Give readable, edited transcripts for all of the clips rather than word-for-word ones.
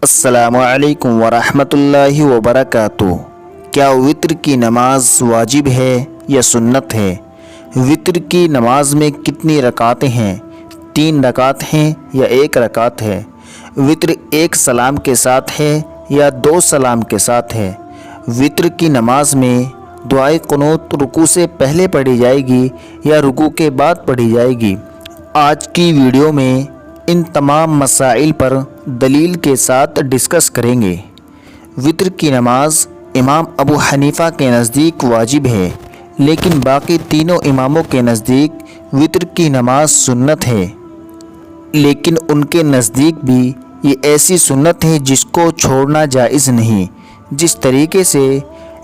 السلام علیکم ورحمۃ اللہ وبرکاتہ۔ کیا وطر کی نماز واجب ہے یا سنت ہے؟ وطر کی نماز میں کتنی رکعتیں ہیں؟ 3 رکعت ہیں یا 1 رکعت ہے؟ وطر 1 سلام کے ساتھ ہے یا 2 سلام کے ساتھ ہے؟ وطر کی نماز میں دعائے قنوت رکوع سے پہلے پڑھی جائے گی یا رکوع کے بعد پڑھی جائے گی؟ آج کی ویڈیو میں ان تمام مسائل پر دلیل کے ساتھ ڈسکس کریں گے۔ وطر کی نماز امام ابو حنیفہ کے نزدیک واجب ہے، لیکن باقی تینوں اماموں کے نزدیک وطر کی نماز سنت ہے، لیکن ان کے نزدیک بھی یہ ایسی سنت ہے جس کو چھوڑنا جائز نہیں۔ جس طریقے سے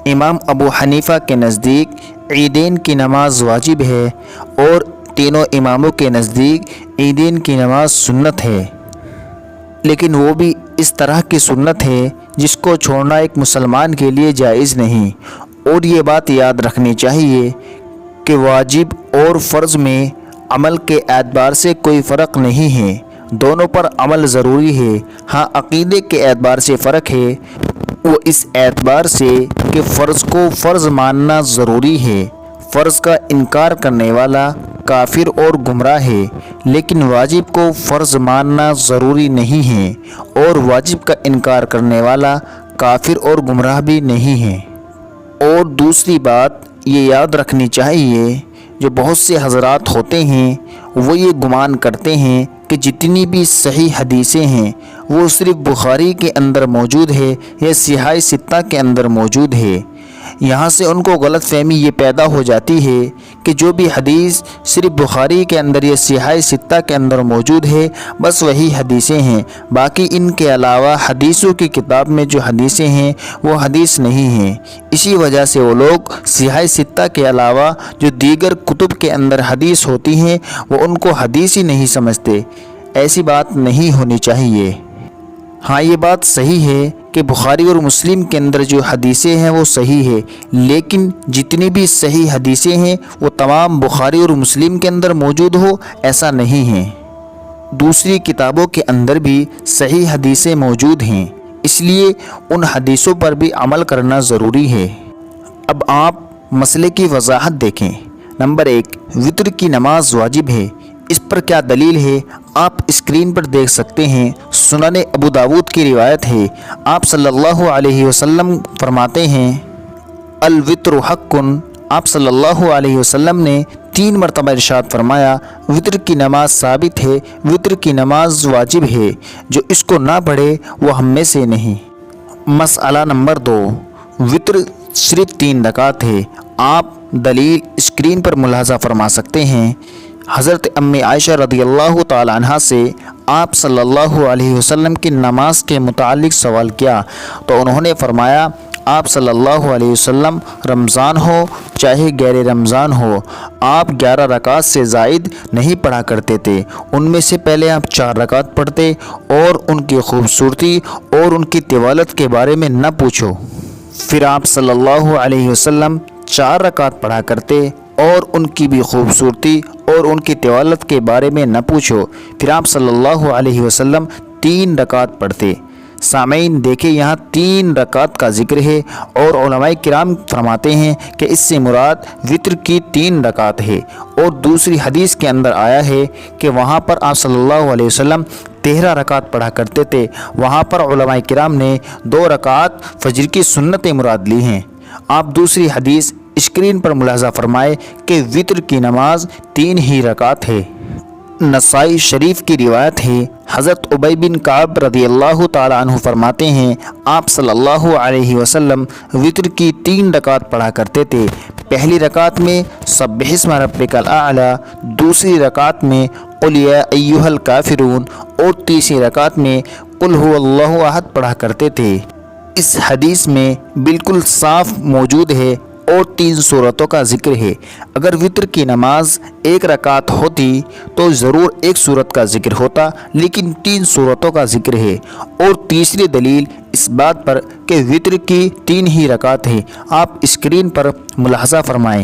امام ابو حنیفہ کے نزدیک عیدین کی نماز واجب ہے اور تینوں اماموں کے نزدیک عیدین کی نماز سنت ہے، لیکن وہ بھی اس طرح کی سنت ہے جس کو چھوڑنا ایک مسلمان کے لیے جائز نہیں۔ اور یہ بات یاد رکھنی چاہیے کہ واجب اور فرض میں عمل کے اعتبار سے کوئی فرق نہیں ہے، دونوں پر عمل ضروری ہے۔ ہاں، عقیدے کے اعتبار سے فرق ہے، وہ اس اعتبار سے کہ فرض کو فرض ماننا ضروری ہے۔ فرض کا انکار کرنے والا کافر اور گمراہ ہے، لیکن واجب کو فرض ماننا ضروری نہیں ہے، اور واجب کا انکار کرنے والا کافر اور گمراہ بھی نہیں ہے۔ اور دوسری بات یہ یاد رکھنی چاہیے، جو بہت سے حضرات ہوتے ہیں وہ یہ گمان کرتے ہیں کہ جتنی بھی صحیح حدیثیں ہیں وہ صرف بخاری کے اندر موجود ہے یا صحیح ستہ کے اندر موجود ہے۔ یہاں سے ان کو غلط فہمی یہ پیدا ہو جاتی ہے کہ جو بھی حدیث صرف بخاری کے اندر یا صحیح ستہ کے اندر موجود ہے بس وہی حدیثیں ہیں، باقی ان کے علاوہ حدیثوں کی کتاب میں جو حدیثیں ہیں وہ حدیث نہیں ہیں۔ اسی وجہ سے وہ لوگ صحیح ستہ کے علاوہ جو دیگر کتب کے اندر حدیث ہوتی ہیں وہ ان کو حدیث ہی نہیں سمجھتے۔ ایسی بات نہیں ہونی چاہیے۔ ہاں، یہ بات صحیح ہے کہ بخاری اور مسلم کے اندر جو حدیثیں ہیں وہ صحیح ہے، لیکن جتنی بھی صحیح حدیثیں ہیں وہ تمام بخاری اور مسلم کے اندر موجود ہو ایسا نہیں ہے۔ دوسری کتابوں کے اندر بھی صحیح حدیثیں موجود ہیں، اس لیے ان حدیثوں پر بھی عمل کرنا ضروری ہے۔ اب آپ مسئلے کی وضاحت دیکھیں۔ نمبر 1، وطر کی نماز واجب ہے، اس پر کیا دلیل ہے؟ آپ اسکرین پر دیکھ سکتے ہیں، سنن ابو داود کی روایت ہے، آپ صلی اللہ علیہ وسلم فرماتے ہیں الوطر حق۔ آپ صلی اللہ علیہ وسلم نے 3 مرتبہ ارشاد فرمایا وطر کی نماز ثابت ہے، وطر کی نماز واجب ہے، جو اس کو نہ پڑھے وہ ہم میں سے نہیں۔ مسئلہ نمبر 2، وطر صرف 3 رکعت ہے۔ آپ دلیل اسکرین پر ملاحظہ فرما سکتے ہیں۔ حضرت امی عائشہ رضی اللہ تعالی عنہ سے آپ صلی اللہ علیہ وسلم کی نماز کے متعلق سوال کیا تو انہوں نے فرمایا آپ صلی اللہ علیہ وسلم رمضان ہو چاہے غیر رمضان ہو آپ 11 رکعت سے زائد نہیں پڑھا کرتے تھے، ان میں سے پہلے آپ 4 رکعت پڑھتے اور ان کی خوبصورتی اور ان کی طوالت کے بارے میں نہ پوچھو، پھر آپ صلی اللہ علیہ وسلم 4 رکعت پڑھا کرتے اور ان کی بھی خوبصورتی اور ان کی طوالت کے بارے میں نہ پوچھو، پھر آپ صلی اللہ علیہ وسلم 3 رکعت پڑھتے۔ سامعین دیکھیں، یہاں 3 رکعت کا ذکر ہے اور علماء کرام فرماتے ہیں کہ اس سے مراد وطر کی 3 رکعت ہے، اور دوسری حدیث کے اندر آیا ہے کہ وہاں پر آپ صلی اللہ علیہ وسلم 13 رکعت پڑھا کرتے تھے، وہاں پر علماء کرام نے 2 رکعت فجر کی سنت مراد لی ہیں۔ آپ دوسری حدیث اسکرین پر ملاحظہ فرمائے کہ وطر کی نماز 3 ہی رکعت ہے۔ نسائی شریف کی روایت ہے، حضرت ابی بن کعب رضی اللہ تعالی عنہ فرماتے ہیں آپ صلی اللہ علیہ وسلم وطر کی 3 رکعت پڑھا کرتے تھے۔ پہلی رکعت میں سبح اسم ربک الاعلی، دوسری رکعت میں قل یا ایھا الکافرون، اور تیسری رکعت میں قل ھو اللہ احد پڑھا کرتے تھے۔ اس حدیث میں بالکل صاف موجود ہے اور 3 صورتوں کا ذکر ہے۔ اگر وطر کی نماز 1 رکعت ہوتی تو ضرور 1 صورت کا ذکر ہوتا، لیکن 3 صورتوں کا ذکر ہے۔ اور تیسری دلیل اس بات پر کہ وطر کی 3 ہی رکعت ہے، آپ اسکرین پر ملاحظہ فرمائیں۔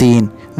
3,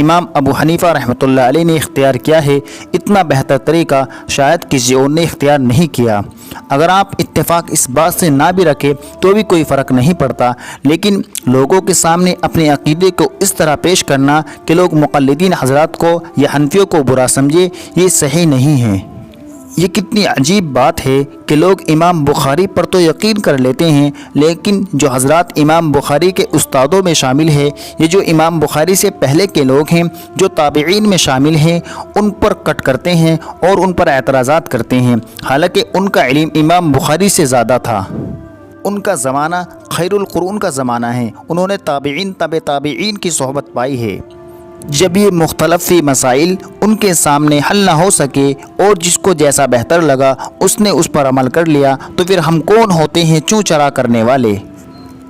امام ابو حنیفہ رحمۃ اللہ علیہ نے اختیار کیا ہے، اتنا بہتر طریقہ شاید کسی اور نے اختیار نہیں کیا۔ اگر آپ اتفاق اس بات سے نہ بھی رکھیں تو بھی کوئی فرق نہیں پڑتا، لیکن لوگوں کے سامنے اپنے عقیدے کو اس طرح پیش کرنا کہ لوگ مقلدین حضرات کو یا حنفیوں کو برا سمجھے، یہ صحیح نہیں ہے۔ یہ کتنی عجیب بات ہے کہ لوگ امام بخاری پر تو یقین کر لیتے ہیں، لیکن جو حضرات امام بخاری کے استادوں میں شامل ہے، یہ جو امام بخاری سے پہلے کے لوگ ہیں، جو تابعین میں شامل ہیں، ان پر کٹ کرتے ہیں اور ان پر اعتراضات کرتے ہیں، حالانکہ ان کا علم امام بخاری سے زیادہ تھا۔ ان کا زمانہ خیر القرون کا زمانہ ہے، انہوں نے تابعین تبع تابعین کی صحبت پائی ہے۔ جب یہ مختلف مسائل ان کے سامنے حل نہ ہو سکے اور جس کو جیسا بہتر لگا اس نے اس پر عمل کر لیا، تو پھر ہم کون ہوتے ہیں چوں چرا کرنے والے؟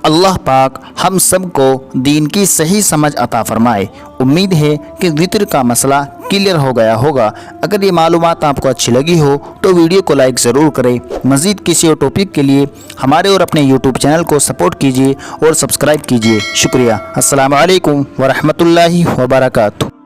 اللہ پاک ہم سب کو دین کی صحیح سمجھ عطا فرمائے۔ امید ہے کہ وطر کا مسئلہ کلیئر ہو گیا ہوگا۔ اگر یہ معلومات آپ کو اچھی لگی ہو تو ویڈیو کو لائک ضرور کریں۔ مزید کسی اور ٹاپک کے لیے ہمارے اور اپنے یوٹیوب چینل کو سپورٹ کیجیے اور سبسکرائب کیجیے۔ شکریہ۔ السلام علیکم ورحمۃ اللہ وبرکاتہ۔